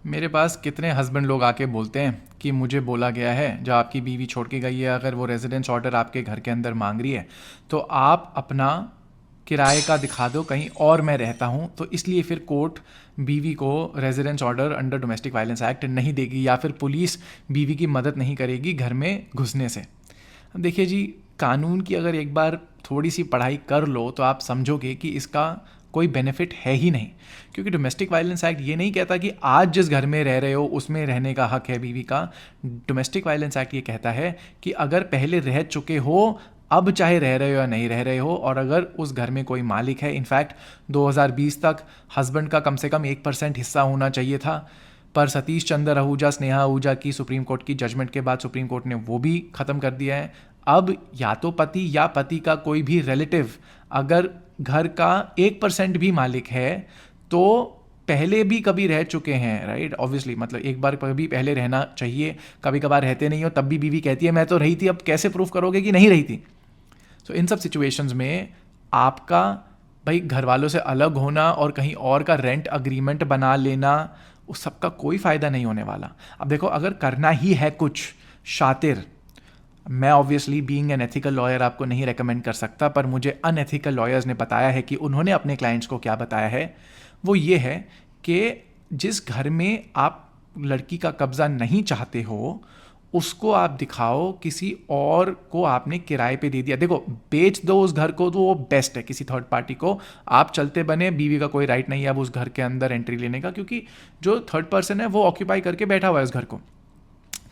मेरे पास कितने हस्बैंड लोग आके बोलते हैं कि मुझे बोला गया है जब आपकी बीवी छोड़ के गई है, अगर वो रेजिडेंस ऑर्डर आपके घर के अंदर मांग रही है तो आप अपना किराए का दिखा दो कहीं और मैं रहता हूँ, तो इसलिए फिर कोर्ट बीवी को residence order under domestic violence act नहीं देगी या फिर पुलिस बीवी की मदद नहीं करेगी घर में घुसने से। अब देखिए जी, कानून की अगर एक बार थोड़ी सी पढ़ाई कर लो तो आप समझोगे कि इसका कोई बेनिफिट है ही नहीं। क्योंकि डोमेस्टिक वायलेंस एक्ट ये नहीं कहता कि आज जिस घर में रह रहे हो उसमें रहने का हक है बीवी का। डोमेस्टिक वायलेंस एक्ट ये कहता है कि अगर पहले रह चुके हो, अब चाहे रह रहे हो या नहीं रह रहे हो, और अगर उस घर में कोई मालिक है, इनफैक्ट 2020 तक हस्बैंड का कम से कम 1% हिस्सा होना चाहिए था, पर सतीश चंद्र आहूजा स्नेहा आहूजा की सुप्रीम कोर्ट की जजमेंट के बाद सुप्रीम कोर्ट ने वो भी ख़त्म कर दिया है। अब या तो पति या पति का कोई भी रिलेटिव अगर घर का 1% भी मालिक है तो पहले भी कभी रह चुके हैं, राइट, ऑब्वियसली, मतलब एक बार कभी पहले रहना चाहिए। कभी कभार रहते नहीं हो तब भी बीवी कहती है मैं तो रही थी, अब कैसे प्रूफ करोगे कि नहीं रही थी। तो इन सब सिचुएशंस में आपका भाई घर वालों से अलग होना और कहीं और का रेंट अग्रीमेंट बना लेना, उस सब का कोई फ़ायदा नहीं होने वाला। अब देखो, अगर करना ही है कुछ शातिर, मैं obviously being an ethical lawyer आपको नहीं रेकमेंड कर सकता, पर मुझे अनएथिकल लॉयर्स ने बताया है कि उन्होंने अपने क्लाइंट्स को क्या बताया है। वो ये है कि जिस घर में आप लड़की का कब्ज़ा नहीं चाहते हो उसको आप दिखाओ किसी और को आपने किराए पे दे दिया। देखो, बेच दो उस घर को तो वो बेस्ट है, किसी थर्ड पार्टी को आप चलते बने, बीवी का कोई राइट नहीं है अब उस घर के अंदर एंट्री लेने का, क्योंकि जो थर्ड पर्सन है वो ऑक्यूपाई करके बैठा हुआ है उस घर को।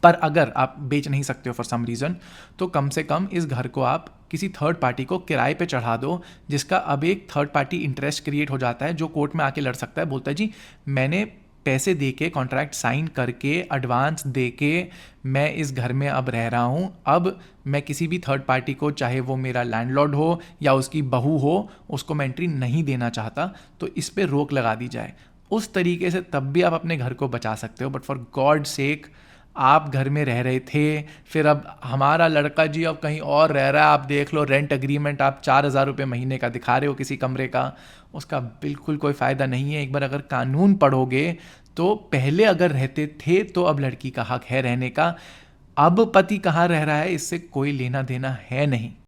पर अगर आप बेच नहीं सकते हो फॉर सम रीज़न, तो कम से कम इस घर को आप किसी थर्ड पार्टी को किराए पे चढ़ा दो, जिसका अब एक थर्ड पार्टी इंटरेस्ट क्रिएट हो जाता है जो कोर्ट में आके लड़ सकता है। बोलता है जी मैंने पैसे दे के, कॉन्ट्रैक्ट साइन करके, एडवांस दे के मैं इस घर में अब रह रहा हूँ, अब मैं किसी भी थर्ड पार्टी को, चाहे वो मेरा लैंडलॉर्ड हो या उसकी बहू हो, उसको मैं एंट्री नहीं देना चाहता, तो इस पर रोक लगा दी जाए। उस तरीके से तब भी आप अपने घर को बचा सकते हो। बट फॉर गॉड सेक, आप घर में रह रहे थे, फिर अब हमारा लड़का जी अब कहीं और रह रहा है, आप देख लो रेंट एग्रीमेंट आप 4,000 रुपये महीने का दिखा रहे हो किसी कमरे का, उसका बिल्कुल कोई फ़ायदा नहीं है। एक बार अगर कानून पढ़ोगे तो पहले अगर रहते थे तो अब लड़की का हक है रहने का, अब पति कहाँ रह रहा है इससे कोई लेना देना है नहीं।